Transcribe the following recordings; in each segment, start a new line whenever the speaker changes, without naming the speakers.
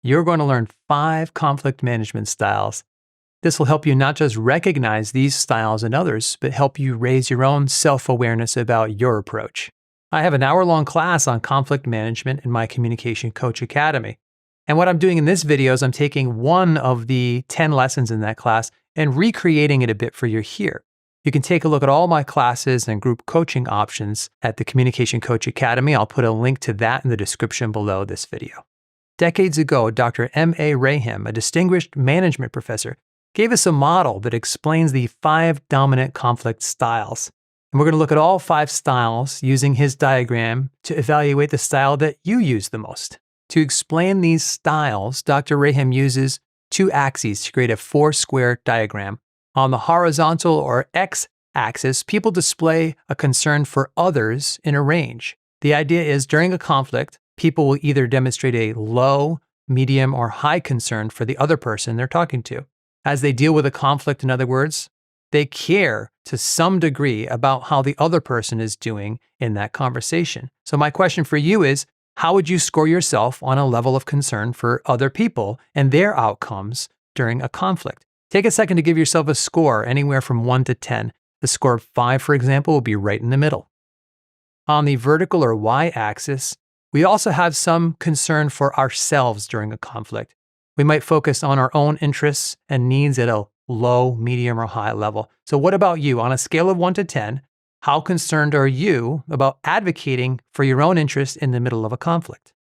you're going to learn 5 conflict management styles. This will help you not just recognize these styles in others, but help you raise your own self-awareness about your approach. I have an hour-long class on conflict management in my Communication Coach Academy. And what I'm doing in this video is I'm taking one of the 10 lessons in that class and recreating it a bit for you here. You can take a look at all my classes and group coaching options at the Communication Coach Academy. I'll put a link to that in the description below this video. Decades ago, Dr. M.A. Raham, a distinguished management professor, gave us a model that explains the 5 dominant conflict styles. And we're going to look at all 5 styles using his diagram to evaluate the style that you use the most. To explain these styles, Dr. Raham uses 2 axes to create a 4-square diagram. On the horizontal or x-axis, people display a concern for others in a range. The idea is during a conflict, people will either demonstrate a low, medium, or high concern for the other person they're talking to. As they deal with a conflict, in other words, they care to some degree about how the other person is doing in that conversation. So my question for you is, how would you score yourself on a level of concern for other people and their outcomes during a conflict? Take a second to give yourself a score anywhere from 1 to 10. The score of 5, for example, will be right in the middle. On the vertical or y-axis, we also have some concern for ourselves during a conflict. We might focus on our own interests and needs at a low, medium, or high level. So what about you? On a scale of 1 to 10, how concerned are you about advocating for your own interests in the middle of a conflict?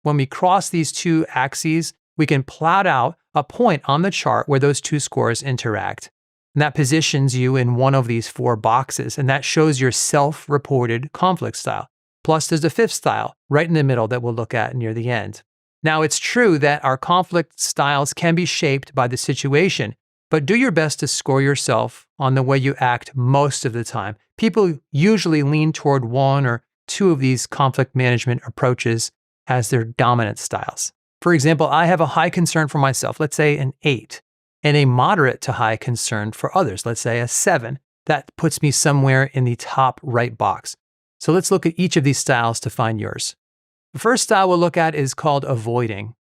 When we cross these 2 axes, we can plot out a point on the chart where those 2 scores interact. And that positions you in one of these 4 boxes, and that shows your self-reported conflict style. Plus, there's a 5th style right in the middle that we'll look at near the end. Now, it's true that our conflict styles can be shaped by the situation, but do your best to score yourself on the way you act most of the time. People usually lean toward 1 or 2 of these conflict management approaches as their dominant styles. For example, I have a high concern for myself, let's say an 8, and a moderate to high concern for others, let's say a 7. That puts me somewhere in the top right box. So let's look at each of these styles to find yours. The first style we'll look at is called avoiding.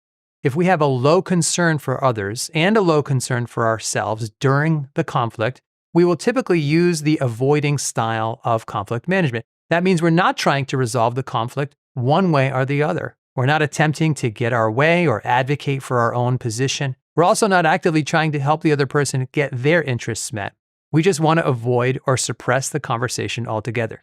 If we have a low concern for others and a low concern for ourselves during the conflict, we will typically use the avoiding style of conflict management. That means we're not trying to resolve the conflict one way or the other. We're not attempting to get our way or advocate for our own position. We're also not actively trying to help the other person get their interests met. We just want to avoid or suppress the conversation altogether.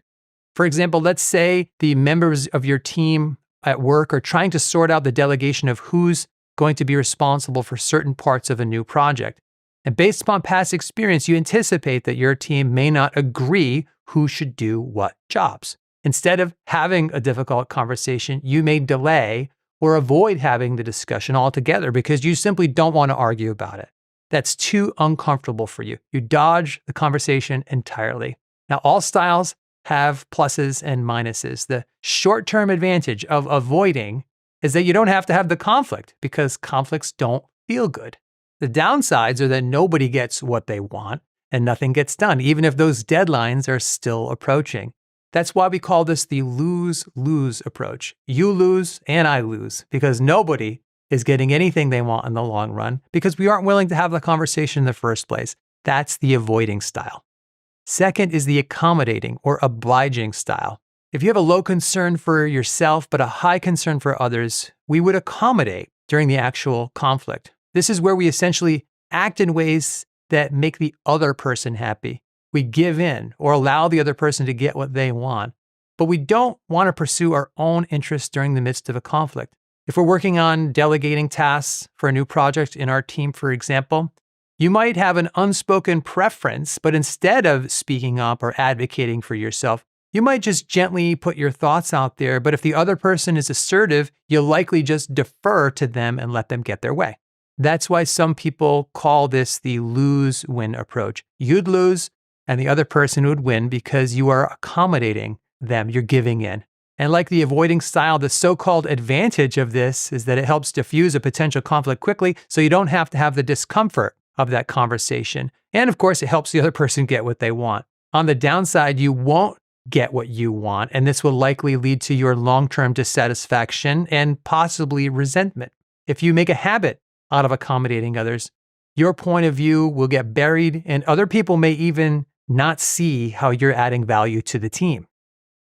For example, let's say the members of your team at work are trying to sort out the delegation of who's going to be responsible for certain parts of a new project. And based upon past experience, you anticipate that your team may not agree who should do what jobs. Instead of having a difficult conversation, you may delay or avoid having the discussion altogether because you simply don't want to argue about it. That's too uncomfortable for you. You dodge the conversation entirely. Now, all styles have pluses and minuses. The short-term advantage of avoiding is that you don't have to have the conflict because conflicts don't feel good. The downsides are that nobody gets what they want and nothing gets done, even if those deadlines are still approaching. That's why we call this the lose-lose approach. You lose and I lose because nobody is getting anything they want in the long run because we aren't willing to have the conversation in the first place. That's the avoiding style. Second is the accommodating or obliging style. If you have a low concern for yourself but a high concern for others, we would accommodate during the actual conflict. This is where we essentially act in ways that make the other person happy. We give in or allow the other person to get what they want, but we don't want to pursue our own interests during the midst of a conflict. If we're working on delegating tasks for a new project in our team, for example, you might have an unspoken preference, but instead of speaking up or advocating for yourself, you might just gently put your thoughts out there. But if the other person is assertive, you'll likely just defer to them and let them get their way. That's why some people call this the lose-win approach. You'd lose and the other person would win because you are accommodating them, you're giving in. And like the avoiding style, the so-called advantage of this is that it helps diffuse a potential conflict quickly so you don't have to have the discomfort of that conversation. And of course, it helps the other person get what they want. On the downside, you won't get what you want, and this will likely lead to your long-term dissatisfaction and possibly resentment. If you make a habit out of accommodating others, your point of view will get buried and other people may even not see how you're adding value to the team.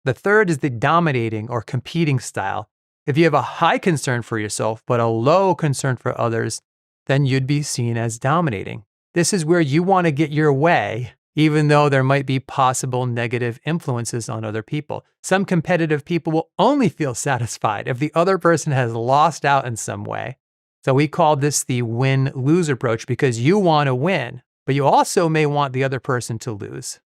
The third is the dominating or competing style. If you have a high concern for yourself, but a low concern for others, then you'd be seen as dominating. This is where you want to get your way, even though there might be possible negative influences on other people. Some competitive people will only feel satisfied if the other person has lost out in some way. So we call this the win-lose approach because you want to win, but you also may want the other person to lose.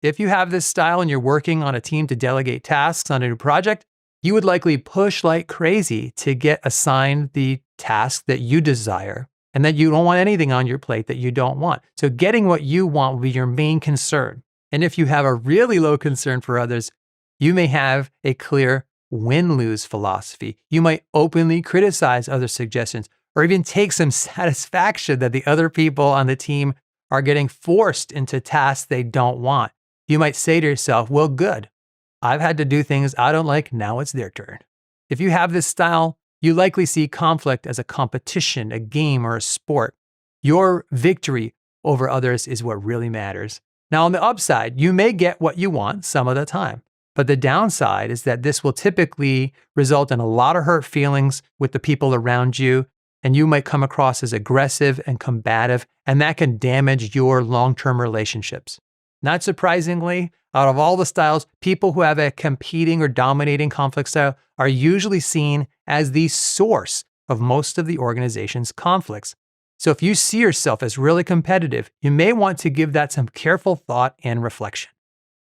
If you have this style and you're working on a team to delegate tasks on a new project, you would likely push like crazy to get assigned the task that you desire, and that you don't want anything on your plate that you don't want. So getting what you want will be your main concern. And if you have a really low concern for others, you may have a clear win-lose philosophy. You might openly criticize other suggestions or even take some satisfaction that the other people on the team are getting forced into tasks they don't want. You might say to yourself, well, good. I've had to do things I don't like. Now it's their turn. If you have this style, you likely see conflict as a competition, a game, or a sport. Your victory over others is what really matters. Now, on the upside, you may get what you want some of the time. But the downside is that this will typically result in a lot of hurt feelings with the people around you, and you might come across as aggressive and combative, and that can damage your long-term relationships. Not surprisingly, out of all the styles, people who have a competing or dominating conflict style are usually seen as the source of most of the organization's conflicts. So if you see yourself as really competitive, you may want to give that some careful thought and reflection.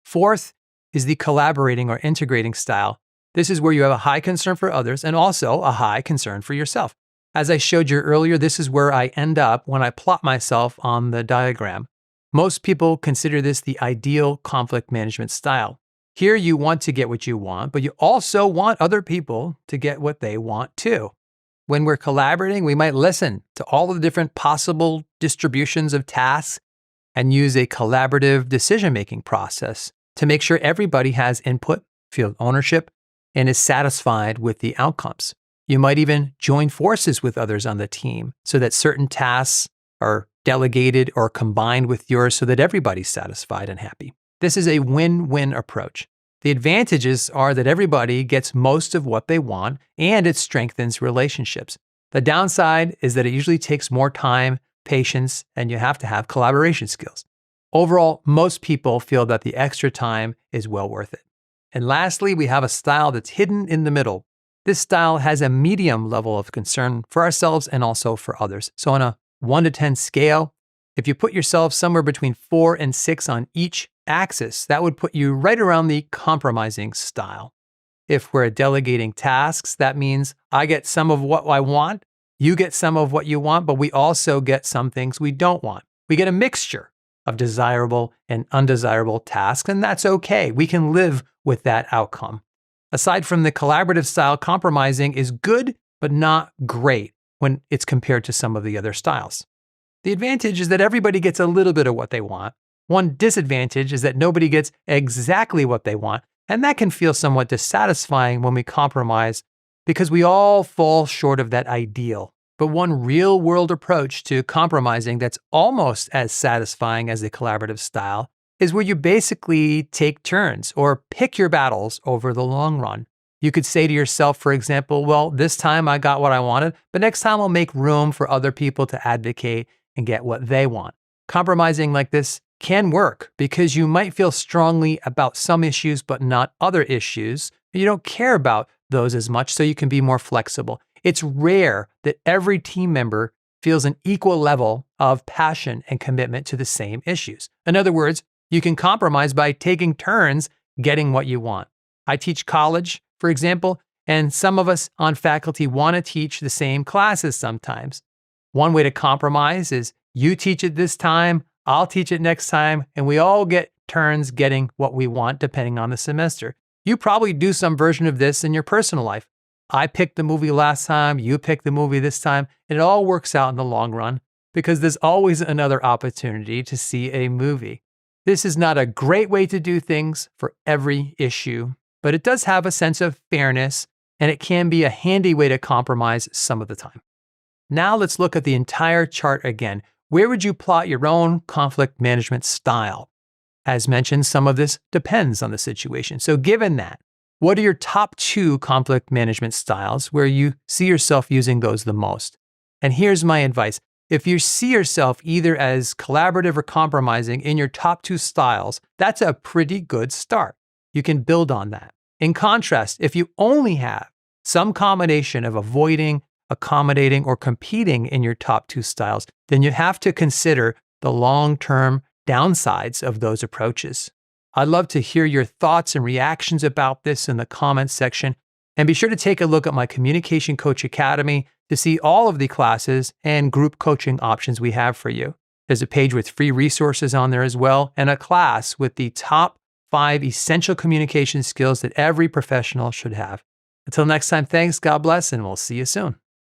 Fourth is the collaborating or integrating style. This is where you have a high concern for others and also a high concern for yourself. As I showed you earlier, this is where I end up when I plot myself on the diagram. Most people consider this the ideal conflict management style. Here you want to get what you want, but you also want other people to get what they want too. When we're collaborating, we might listen to all of the different possible distributions of tasks and use a collaborative decision-making process to make sure everybody has input, feels ownership, and is satisfied with the outcomes. You might even join forces with others on the team so that certain tasks are delegated or combined with yours so that everybody's satisfied and happy. This is a win-win approach. The advantages are that everybody gets most of what they want and it strengthens relationships. The downside is that it usually takes more time, patience, and you have to have collaboration skills. Overall, most people feel that the extra time is well worth it. And lastly, we have a style that's hidden in the middle. This style has a medium level of concern for ourselves and also for others. So on a 1 to 10 scale, if you put yourself somewhere between 4 and 6 on each axis, that would put you right around the compromising style. If we're delegating tasks, that means I get some of what I want, you get some of what you want, but we also get some things we don't want. We get a mixture of desirable and undesirable tasks, and that's okay. We can live with that outcome. Aside from the collaborative style, compromising is good, but not great when it's compared to some of the other styles. The advantage is that everybody gets a little bit of what they want. One disadvantage is that nobody gets exactly what they want, and that can feel somewhat dissatisfying when we compromise because we all fall short of that ideal. But one real-world approach to compromising that's almost as satisfying as the collaborative style is where you basically take turns or pick your battles over the long run. You could say to yourself, for example, well, this time I got what I wanted, but next time I'll make room for other people to advocate and get what they want. Compromising like this can work because you might feel strongly about some issues, but not other issues. You don't care about those as much, so you can be more flexible. It's rare that every team member feels an equal level of passion and commitment to the same issues. In other words, you can compromise by taking turns getting what you want. I teach college, for example, and some of us on faculty want to teach the same classes sometimes. One way to compromise is you teach it this time, I'll teach it next time, and we all get turns getting what we want depending on the semester. You probably do some version of this in your personal life. I picked the movie last time, you picked the movie this time, and it all works out in the long run because there's always another opportunity to see a movie. This is not a great way to do things for every issue, but it does have a sense of fairness, and it can be a handy way to compromise some of the time. Now let's look at the entire chart again. Where would you plot your own conflict management style? As mentioned, some of this depends on the situation. So given that, what are your top 2 conflict management styles where you see yourself using those the most? And here's my advice. If you see yourself either as collaborative or compromising in your top 2 styles, that's a pretty good start. You can build on that. In contrast, if you only have some combination of avoiding, accommodating, or competing in your top 2 styles, then you have to consider the long-term downsides of those approaches. I'd love to hear your thoughts and reactions about this in the comments section. And be sure to take a look at my Communication Coach Academy to see all of the classes and group coaching options we have for you. There's a page with free resources on there as well, and a class with the top 5 essential communication skills that every professional should have. Until next time, thanks, God bless, and we'll see you soon.